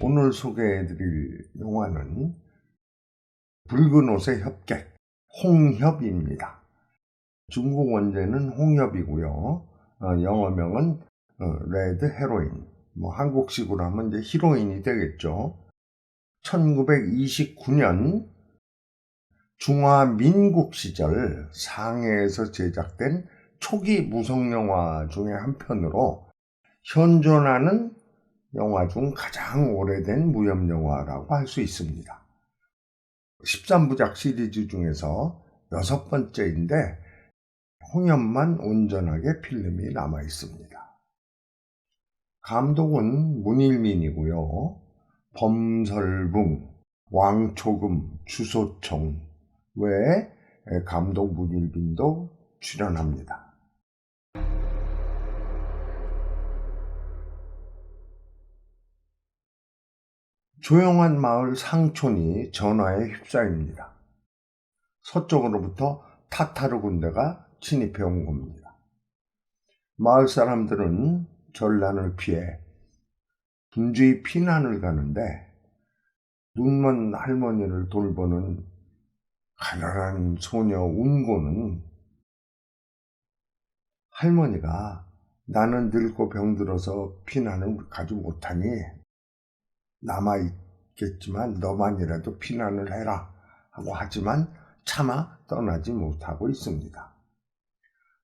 오늘 소개해드릴 영화는 붉은 옷의 협객, 홍협입니다. 중국 원제는 홍협이고요. 영어명은 레드 헤로인, 한국식으로 하면 이제 히로인이 되겠죠. 1929년 중화민국 시절 상해에서 제작된 초기 무성영화 중에 한 편으로 현존하는 영화 중 가장 오래된 무협영화라고 할 수 있습니다. 13부작 시리즈 중에서 6번째인데 홍협만 온전하게 필름이 남아 있습니다. 감독은 문일민이고요. 범설붕, 왕초금, 주소총 외에 감독 문일빈도 출연합니다. 조용한 마을 상촌이 전화에 휩싸입니다. 서쪽으로부터 타타르 군대가 침입해 온 겁니다. 마을 사람들은 전란을 피해 분주히 피난을 가는데 눈먼 할머니를 돌보는 가난한 소녀 운고는 할머니가 나는 늙고 병들어서 피난을 가지 못하니 남아있겠지만 너만이라도 피난을 해라 하고 하지만 차마 떠나지 못하고 있습니다.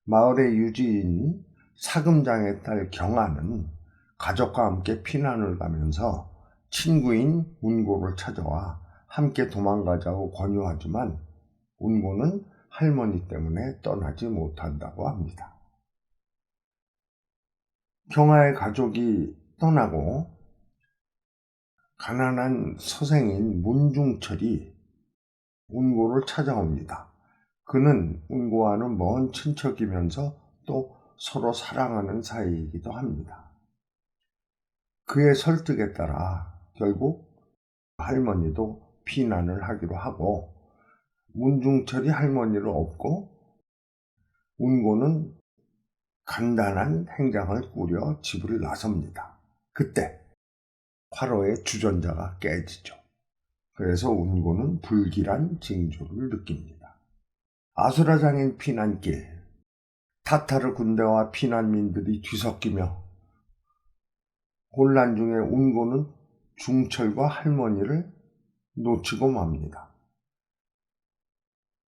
마을의 유지인 사금장의 딸 경아는 가족과 함께 피난을 가면서 친구인 운고를 찾아와 함께 도망가자고 권유하지만 운고는 할머니 때문에 떠나지 못한다고 합니다. 경아의 가족이 떠나고 가난한 서생인 문중철이 운고를 찾아옵니다. 그는 운고와는 먼 친척이면서 또 서로 사랑하는 사이이기도 합니다. 그의 설득에 따라 결국 할머니도 피난을 하기로 하고 문중철이 할머니를 업고 운고는 간단한 행장을 꾸려 집을 나섭니다. 그때 화로의 주전자가 깨지죠. 그래서 운고는 불길한 징조를 느낍니다. 아수라장인 피난길, 타타르 군대와 피난민들이 뒤섞이며 혼란 중에 운고는 중철과 할머니를 놓치고 맙니다.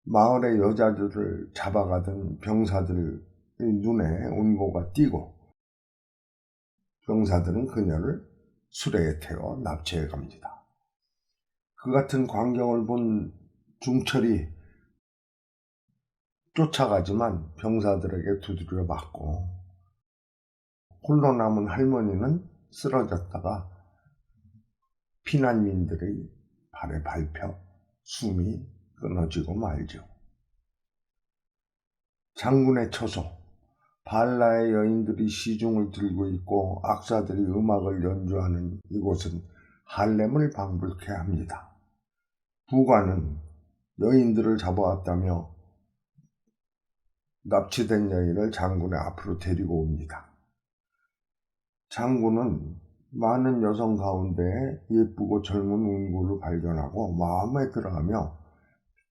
마을의 여자들을 잡아가던 병사들의 눈에 운고가 띄고 병사들은 그녀를 수레에 태워 납치해 갑니다. 그 같은 광경을 본 중철이 쫓아가지만 병사들에게 두드려 맞고 홀로 남은 할머니는 쓰러졌다가 피난민들의 발에 밟혀 숨이 끊어지고 말죠. 장군의 처소, 발라의 여인들이 시중을 들고 있고 악사들이 음악을 연주하는 이곳은 할렘을 방불케 합니다. 부관은 여인들을 잡아왔다며 납치된 여인을 장군의 앞으로 데리고 옵니다. 장군은 많은 여성 가운데 예쁘고 젊은 운고를 발견하고 마음에 들어하며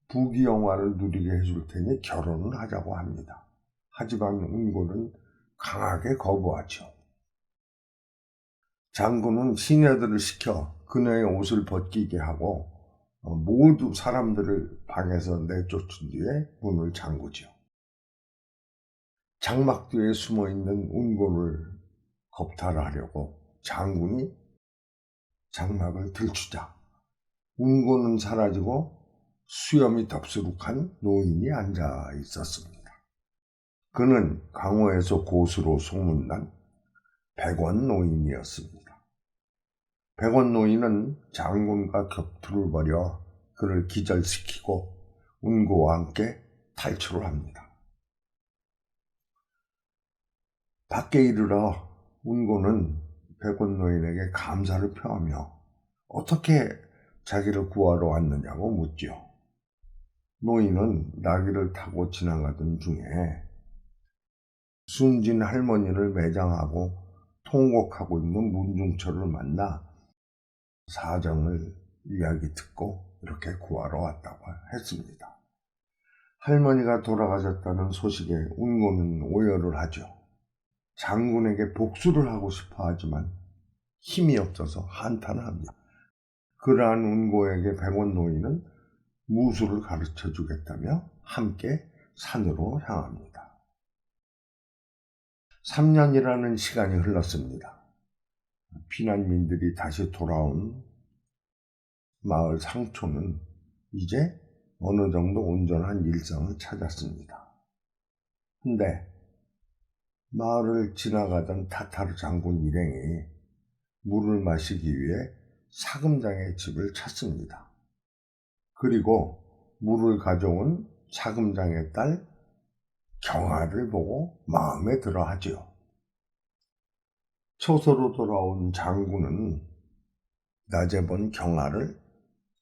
부귀영화를 누리게 해줄 테니 결혼을 하자고 합니다. 하지만 운고는 강하게 거부하죠. 장군은 시녀들을 시켜 그녀의 옷을 벗기게 하고 모두 사람들을 방에서 내쫓은 뒤에 문을 잠그죠. 장막 뒤에 숨어있는 운고를 겁탈하려고 장군이 장막을 들추자 운고는 사라지고 수염이 덥수룩한 노인이 앉아 있었습니다. 그는 강호에서 고수로 소문난 백원 노인이었습니다. 백원 노인은 장군과 격투를 벌여 그를 기절시키고 운고와 함께 탈출을 합니다. 밖에 이르러 운고는 백원 노인에게 감사를 표하며 어떻게 자기를 구하러 왔느냐고 묻죠. 노인은 나귀를 타고 지나가던 중에 숨진 할머니를 매장하고 통곡하고 있는 문중철을 만나 사정을 이야기 듣고 이렇게 구하러 왔다고 했습니다. 할머니가 돌아가셨다는 소식에 운고는 오열을 하죠. 장군에게 복수를 하고 싶어 하지만 힘이 없어서 한탄을 합니다. 그러한 운고에게 백원 노인은 무술을 가르쳐 주겠다며 함께 산으로 향합니다. 3년이라는 시간이 흘렀습니다. 피난민들이 다시 돌아온 마을 상초는 이제 어느 정도 온전한 일상을 찾았습니다. 근데 마을을 지나가던 타타르 장군 일행이 물을 마시기 위해 사금장의 집을 찾습니다. 그리고 물을 가져온 사금장의 딸 경아를 보고 마음에 들어 하지요. 초소로 돌아온 장군은 낮에 본 경아를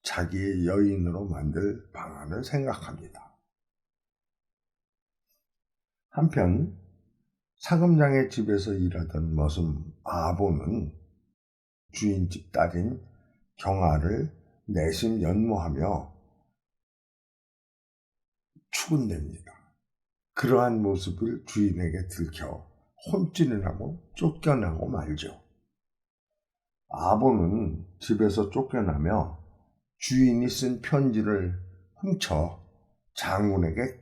자기의 여인으로 만들 방안을 생각합니다. 한편 사금장의 집에서 일하던 머슴 아보는 주인집 딸인 경아를 내심 연모하며 추근댑니다. 그러한 모습을 주인에게 들켜 혼쭐이 나고 쫓겨나고 말죠. 아보는 집에서 쫓겨나며 주인이 쓴 편지를 훔쳐 장군에게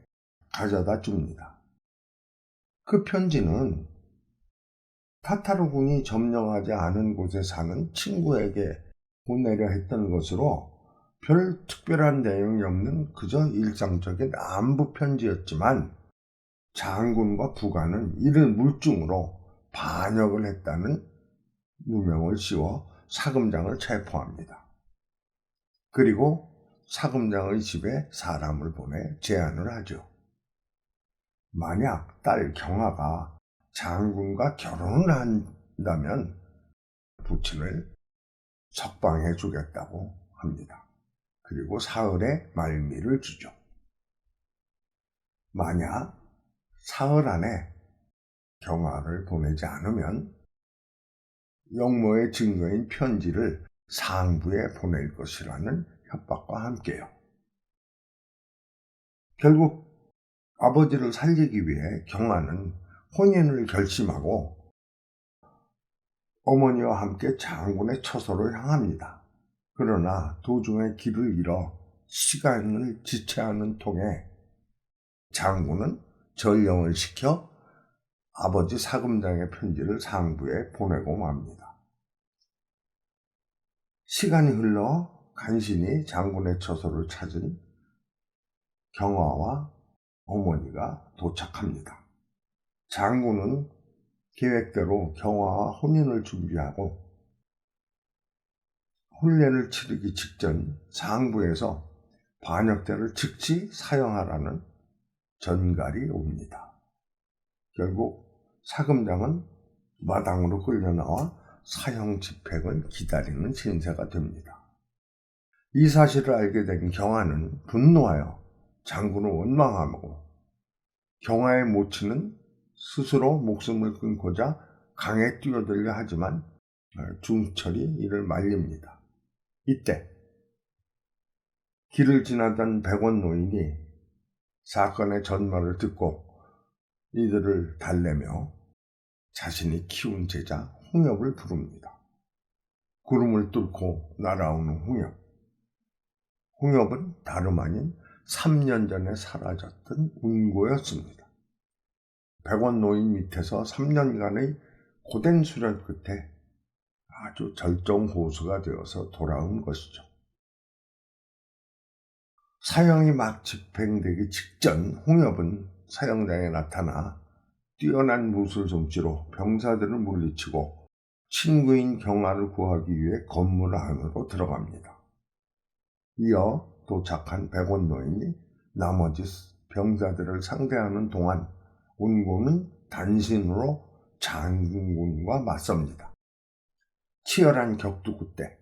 가져다 줍니다. 그 편지는 타타르군이 점령하지 않은 곳에 사는 친구에게 보내려 했던 것으로 별 특별한 내용이 없는 그저 일상적인 안부 편지였지만 장군과 부관은 이를 물증으로 반역을 했다는 누명을 씌워 사금장을 체포합니다. 그리고 사금장의 집에 사람을 보내 제안을 하죠. 만약 딸 경아가 장군과 결혼을 한다면 부친을 석방해 주겠다고 합니다. 그리고 사흘의 말미를 주죠. 만약 사흘 안에 경아를 보내지 않으면 영모의 증거인 편지를 상부에 보낼 것이라는 협박과 함께요. 결국 아버지를 살리기 위해 경아는 혼인을 결심하고 어머니와 함께 장군의 처소로 향합니다. 그러나 도중에 길을 잃어 시간을 지체하는 통에 장군은 전령을 시켜 아버지 사금장의 편지를 상부에 보내고 맙니다. 시간이 흘러 간신히 장군의 처소를 찾은 경아와 어머니가 도착합니다. 장군은 계획대로 경아와 혼인을 준비하고 혼례를 치르기 직전 상부에서 반역대를 즉시 사형하라는 전갈이 옵니다. 결국 사금장은 마당으로 끌려나와 사형 집행을 기다리는 신세가 됩니다. 이 사실을 알게 된 경아는 분노하여 장군을 원망하고 경아의 모친은 스스로 목숨을 끊고자 강에 뛰어들려 하지만 중철이 이를 말립니다. 이때 길을 지나던 백원 노인이 사건의 전말을 듣고 이들을 달래며 자신이 키운 제자 홍엽을 부릅니다. 구름을 뚫고 날아오는 홍엽. 홍엽은 다름 아닌 3년 전에 사라졌던 운고였습니다. 백원 노인 밑에서 3년간의 고된 수련 끝에 아주 절정고수가 되어서 돌아온 것이죠. 사형이 막 집행되기 직전 홍엽은 사형장에 나타나 뛰어난 무술 솜씨로 병사들을 물리치고 친구인 경아를 구하기 위해 건물 안으로 들어갑니다. 이어 도착한 백원 노인이 나머지 병사들을 상대하는 동안 운고는 단신으로 장군과 맞섭니다. 치열한 격투 끝에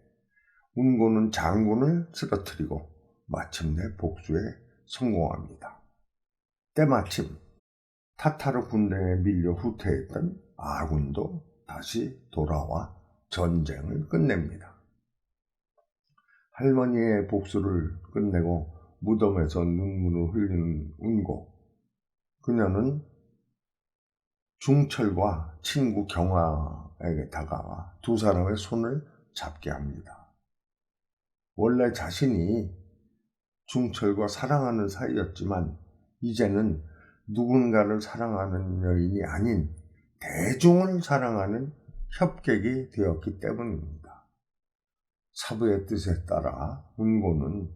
운고는 장군을 쓰러뜨리고 마침내 복수에 성공합니다. 때마침 타타르 군대에 밀려 후퇴했던 아군도 다시 돌아와 전쟁을 끝냅니다. 할머니의 복수를 끝내고 무덤에서 눈물을 흘리는 운고. 그녀는 중철과 친구 경화에게 다가와 두 사람의 손을 잡게 합니다. 원래 자신이 중철과 사랑하는 사이였지만 이제는 누군가를 사랑하는 여인이 아닌 대중을 사랑하는 협객이 되었기 때문입니다. 사부의 뜻에 따라 운고는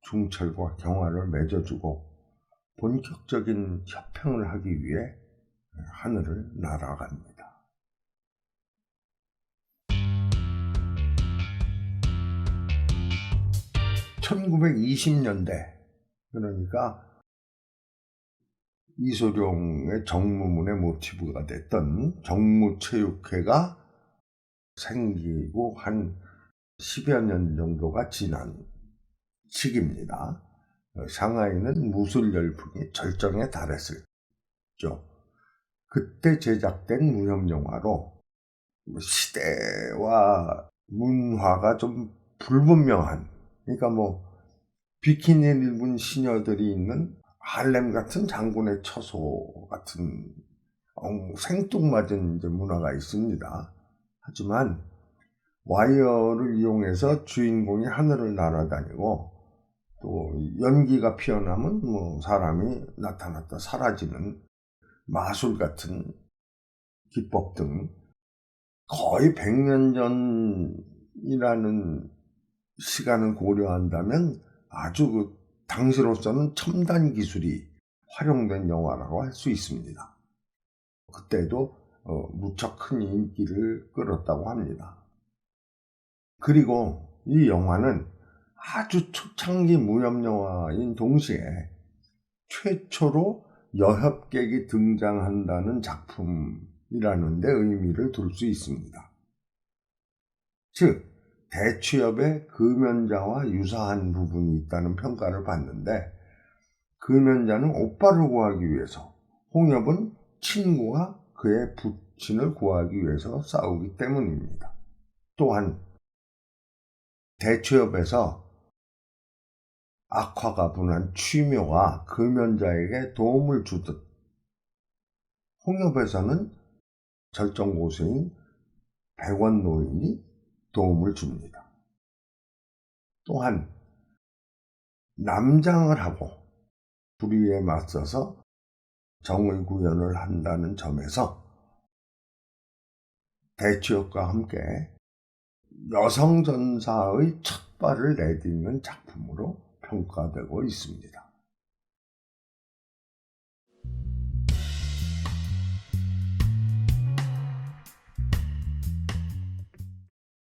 중철과 경화를 맺어주고 본격적인 협평을 하기 위해 하늘을 날아갑니다. 1920년대, 그러니까 이소룡의 정무문의 모티브가 됐던 정무체육회가 생기고 한 10여 년 정도가 지난 시기입니다. 상하이는 무술 열풍이 절정에 달했었죠. 그때 제작된 무협영화로 시대와 문화가 좀 불분명한, 그러니까 비키니를 입은 시녀들이 있는 할렘 같은 장군의 처소 같은 생뚱맞은 문화가 있습니다. 하지만 와이어를 이용해서 주인공이 하늘을 날아다니고 또 연기가 피어나면 사람이 나타났다 사라지는 마술 같은 기법 등 거의 100년 전이라는 시간을 고려한다면 아주 당시로서는 첨단 기술이 활용된 영화라고 할 수 있습니다. 그때도 무척 큰 인기를 끌었다고 합니다. 그리고 이 영화는 아주 초창기 무협영화인 동시에 최초로 여협객이 등장한다는 작품이라는 데 의미를 둘 수 있습니다. 즉, 대취협의 금연자와 유사한 부분이 있다는 평가를 받는데, 금연자는 오빠를 구하기 위해서, 홍협은 친구와 그의 부친을 구하기 위해서 싸우기 때문입니다. 또한 대취협에서 악화가 분한 취묘가 금연자에게 도움을 주듯 홍협에서는 절정고수인 백원노인이 도움을 줍니다. 또한 남장을 하고 불의에 맞서서 정의 구현을 한다는 점에서 대취협과 함께 여성 전사의 첫 발을 내딛는 작품으로 평가되고 있습니다.